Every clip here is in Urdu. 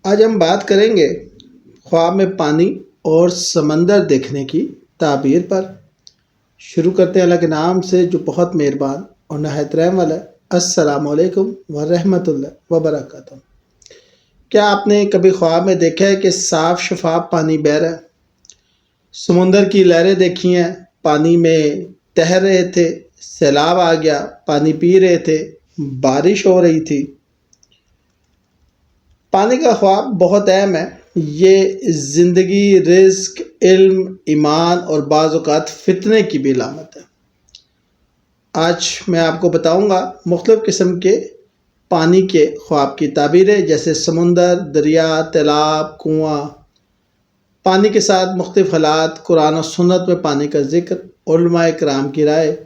آج ہم بات کریں گے خواب میں پانی اور سمندر دیکھنے کی تعبیر پر۔ شروع کرتے ہیں اللہ کے نام سے جو بہت مہربان اور نہایت رحم والا ہے۔ السلام علیکم ورحمۃ اللہ وبرکاتہ۔ کیا آپ نے کبھی خواب میں دیکھا ہے کہ صاف شفاف پانی بہہ رہا ہے؟ سمندر کی لہریں دیکھی ہیں، پانی میں تیر رہے تھے، سیلاب آ گیا، پانی پی رہے تھے، بارش ہو رہی تھی۔ پانی کا خواب بہت اہم ہے۔ یہ زندگی، رزق، علم، ایمان اور بعض اوقات فتنے کی بھی علامت ہے۔ آج میں آپ کو بتاؤں گا مختلف قسم کے پانی کے خواب کی تعبیریں، جیسے سمندر، دریا، تالاب، کنواں۔ پانی کے ساتھ مختلف حالات، قرآن و سنت میں پانی کا ذکر، علماء کرام کی رائے۔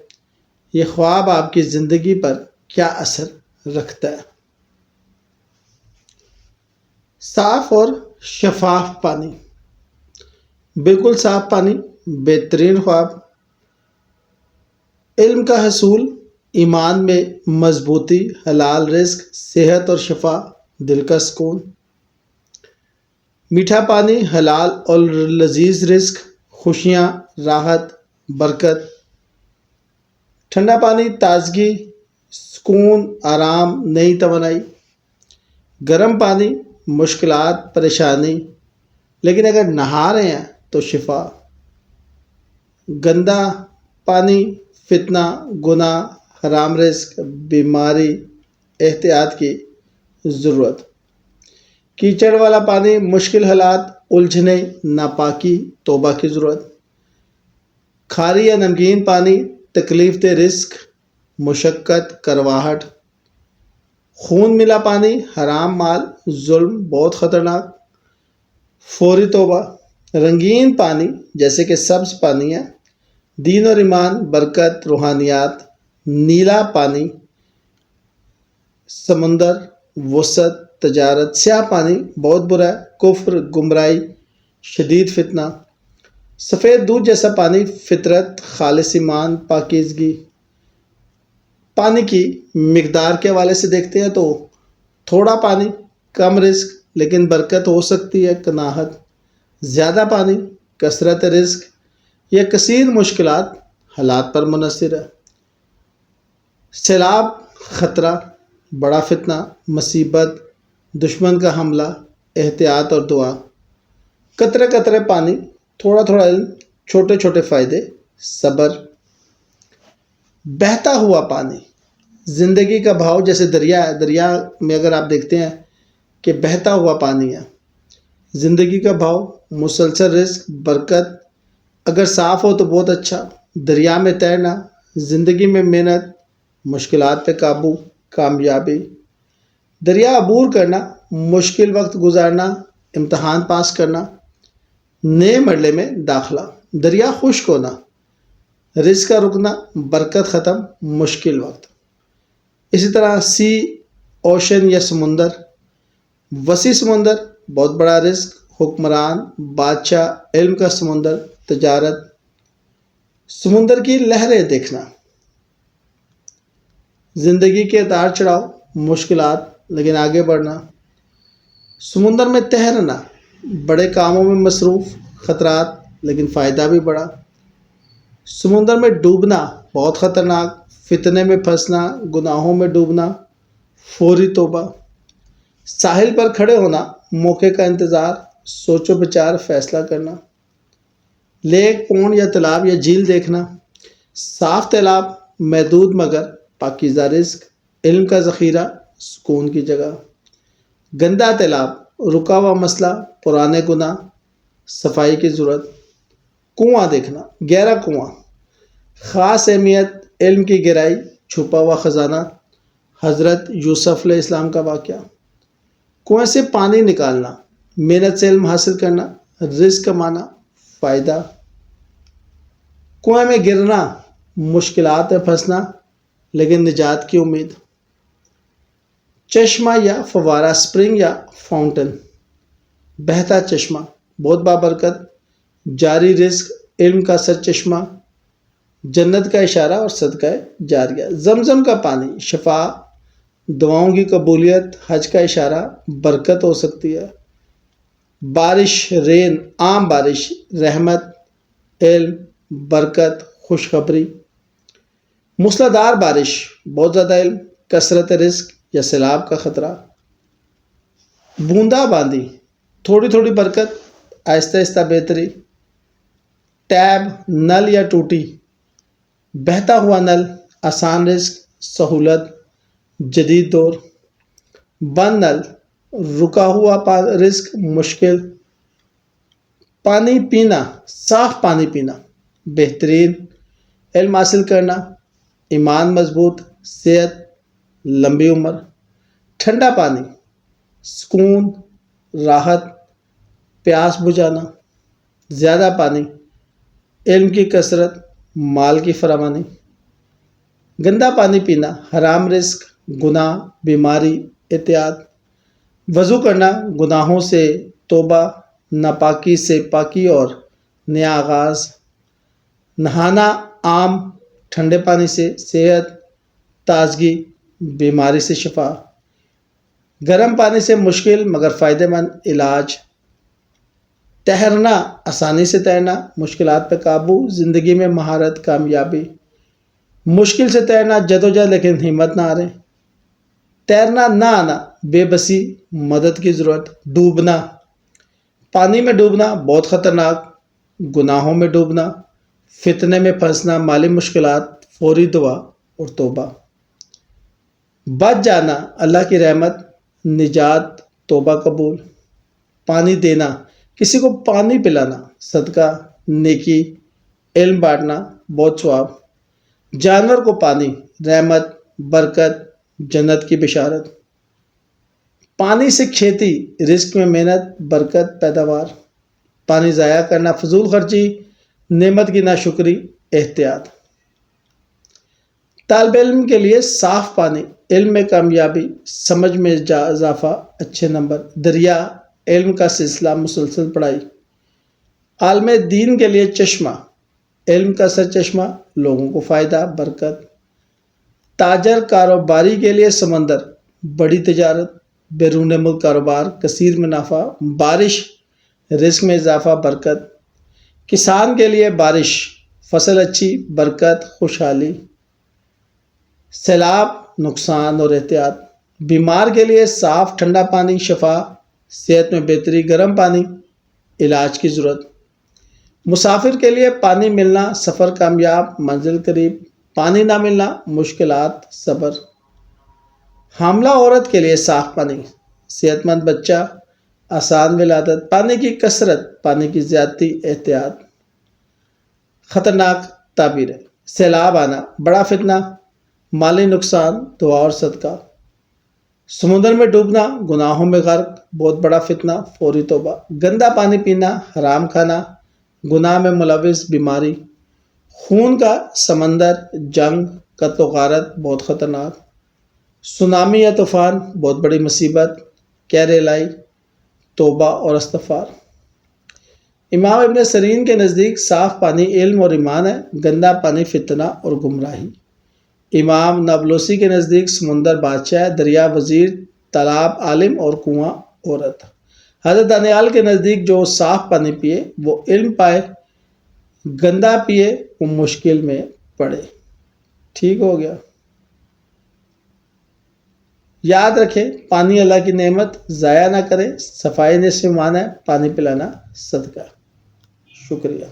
یہ خواب آپ کی زندگی پر کیا اثر رکھتا ہے؟ صاف اور شفاف پانی، بالکل صاف پانی، بہترین خواب۔ علم کا حصول، ایمان میں مضبوطی، حلال رزق، صحت اور شفا، دل کا سکون۔ میٹھا پانی، حلال اور لذیذ رزق، خوشیاں، راحت، برکت۔ ٹھنڈا پانی، تازگی، سکون، آرام، نئی توانائی۔ گرم پانی، مشکلات، پریشانی، لیکن اگر نہا رہے ہیں تو شفا۔ گندا پانی، فتنہ، گناہ، حرام رزق، بیماری، احتیاط کی ضرورت۔ کیچڑ والا پانی، مشکل حالات، الجھنے، ناپاکی، توبہ کی ضرورت۔ کھاری یا نمکین پانی، تکلیف دہ رزق، مشقت، کرواہٹ۔ خون ملا پانی، حرام مال، ظلم، بہت خطرناک، فوری توبہ۔ رنگین پانی، جیسے کہ سبز پانی ہے، دین اور ایمان، برکت، روحانیات۔ نیلا پانی، سمندر، وسعت، تجارت۔ سیاہ پانی بہت برا ہے، کفر، گمراہی، شدید فتنہ۔ سفید دودھ جیسا پانی، فطرت، خالص ایمان، پاکیزگی۔ پانی کی مقدار کے حوالے سے دیکھتے ہیں تو تھوڑا پانی، کم رزق لیکن برکت ہو سکتی ہے، کناہت۔ زیادہ پانی، کثرت رزق، یہ کثیر مشکلات، حالات پر منحصر ہے۔ سیلاب، خطرہ، بڑا فتنہ، مصیبت، دشمن کا حملہ، احتیاط اور دعا۔ قطرے قطرے پانی، تھوڑا تھوڑا علم، چھوٹے چھوٹے فائدے، صبر۔ بہتا ہوا پانی، زندگی کا بہاؤ، جیسے دریا ہے، دریا میں اگر آپ دیکھتے ہیں کہ بہتا ہوا پانی ہے، زندگی کا بہاؤ، مسلسل رزق، برکت۔ اگر صاف ہو تو بہت اچھا۔ دریا میں تیرنا، زندگی میں محنت، مشکلات پہ قابو، کامیابی۔ دریا عبور کرنا، مشکل وقت گزارنا، امتحان پاس کرنا، نئے مرحلے میں داخلہ۔ دریا خشک ہونا، رزق کا رکنا، برکت ختم، مشکل وقت۔ اسی طرح سی، اوشن یا سمندر، وسیع سمندر، بہت بڑا رزق، حکمران، بادشاہ، علم کا سمندر، تجارت۔ سمندر کی لہریں دیکھنا، زندگی کے اتار چڑھاؤ، مشکلات لیکن آگے بڑھنا۔ سمندر میں تیرنا، بڑے کاموں میں مصروف، خطرات لیکن فائدہ بھی بڑا۔ سمندر میں ڈوبنا، بہت خطرناک، فتنے میں پھنسنا، گناہوں میں ڈوبنا، فوری توبہ۔ ساحل پر کھڑے ہونا، موقع کا انتظار، سوچ و بچار، فیصلہ کرنا۔ لیک، پونڈ یا تالاب یا جھیل دیکھنا، صاف تالاب، محدود مگر پاکیزہ رزق، علم کا ذخیرہ، سکون کی جگہ۔ گندا تالاب، رکا ہوا مسئلہ، پرانے گناہ، صفائی کی ضرورت۔ کنواں دیکھنا، گہرا کنواں، خاص اہمیت، علم کی گہرائی، چھپا ہوا خزانہ۔ حضرت یوسف علیہ السلام کا واقعہ۔ کنویں سے پانی نکالنا، محنت سے علم حاصل کرنا، رزق کمانا، فائدہ۔ کنویں میں گرنا، مشکلات میں پھنسنا لیکن نجات کی امید۔ چشمہ یا فوارہ، اسپرنگ یا فاؤنٹن، بہتا چشمہ، بہت بابرکت، جاری رزق، علم کا سر چشمہ، جنت کا اشارہ اور صدقہ جاریہ۔ زمزم کا پانی، شفا، دعاؤں کی قبولیت، حج کا اشارہ، برکت ہو سکتی ہے۔ بارش، رین، عام بارش، رحمت، علم، برکت، خوشخبری. موسلادھار بارش، بہت زیادہ علم، کثرت رزق یا سیلاب کا خطرہ. بوندا باندی، تھوڑی تھوڑی برکت، آہستہ آہستہ بہتری. ٹیب، نل یا ٹوٹی، بہتا ہوا نل، آسان رزق، سہولت، جدید دور. بند نل، رکا ہوا رزق، مشکل. پانی پینا، صاف پانی پینا، بہترین. علم حاصل کرنا، ایمان مضبوط، صحت، لمبی عمر. ٹھنڈا پانی، سکون، راحت، پیاس بجھانا. زیادہ پانی، علم کی کثرت، مال کی فراوانی. گندا پانی پینا، حرام رزق، گناہ، بیماری، احتیاط. وضو کرنا، گناہوں سے توبہ، ناپاکی سے پاکی اور نیا آغاز. نہانا، عام، ٹھنڈے پانی سے صحت، تازگی، بیماری سے شفا. گرم پانی سے مشکل مگر فائدہ مند علاج. تیرنا، آسانی سے تیرنا، مشکلات پہ قابو، زندگی میں مہارت، کامیابی. مشکل سے تیرنا، جدوجہد لیکن ہمت نہ ہارے. تیرنا نہ آنا، بے بسی، مدد کی ضرورت. ڈوبنا، پانی میں ڈوبنا بہت خطرناک، گناہوں میں ڈوبنا، فتنے میں پھنسنا، مالی مشکلات، فوری دعا اور توبہ. بچ جانا، اللہ کی رحمت، نجات، توبہ قبول. پانی دینا، کسی کو پانی پلانا، صدقہ، نیکی. علم بانٹنا، بہت ثواب. جانور کو پانی، رحمت، برکت، جنت کی بشارت. پانی سے کھیتی، رزق میں محنت، برکت، پیداوار. پانی ضائع کرنا، فضول خرچی، نعمت کی ناشکری، احتیاط. طالب علم کے لیے صاف پانی، علم میں کامیابی، سمجھ میں اضافہ، اچھے نمبر. دریا، علم کا سلسلہ، مسلسل پڑھائی. عالم دین کے لیے چشمہ، علم کا سر چشمہ، لوگوں کو فائدہ، برکت. تاجر، کاروباری کے لیے سمندر، بڑی تجارت، بیرون ملک کاروبار، کثیر منافع. بارش، رزق میں اضافہ، برکت. کسان کے لیے بارش، فصل اچھی، برکت، خوشحالی. سیلاب، نقصان اور احتیاط. بیمار کے لیے صاف ٹھنڈا پانی، شفا، صحت میں بہتری. گرم پانی، علاج کی ضرورت. مسافر کے لیے پانی ملنا، سفر کامیاب، منزل قریب. پانی نہ ملنا، مشکلات، صبر. حاملہ عورت کے لیے صاف پانی، صحت مند بچہ، آسان ولادت. پانی کی کثرت، پانی کی زیادتی، احتیاط. خطرناک تعبیر ہے. سیلاب آنا، بڑا فتنہ، مالی نقصان، دعا اور صدقہ. سمندر میں ڈوبنا، گناہوں میں غرق، بہت بڑا فتنہ، فوری توبہ. گندا پانی پینا، حرام کھانا، گناہ میں ملوث، بیماری. خون کا سمندر، جنگ، قتل و غارت، بہت خطرناک. سونامی یا طوفان، بہت بڑی مصیبت، کہر الہی، توبہ اور استغفار. امام ابن سیرین کے نزدیک صاف پانی علم اور ایمان ہے، گندا پانی فتنہ اور گمراہی. امام نابلسی کے نزدیک سمندر بادشاہ ہے، دریا وزیر، تالاب عالم اور کنواں عورت. حضرت دانیال کے نزدیک جو صاف پانی پیے وہ علم پائے، گندا پیے وہ مشکل میں پڑے. ٹھیک ہو گیا. یاد رکھیں، پانی اللہ کی نعمت، ضائع نہ کریں. صفائی نصف ایمان ہے، پانی پلانا صدقہ. شکریہ.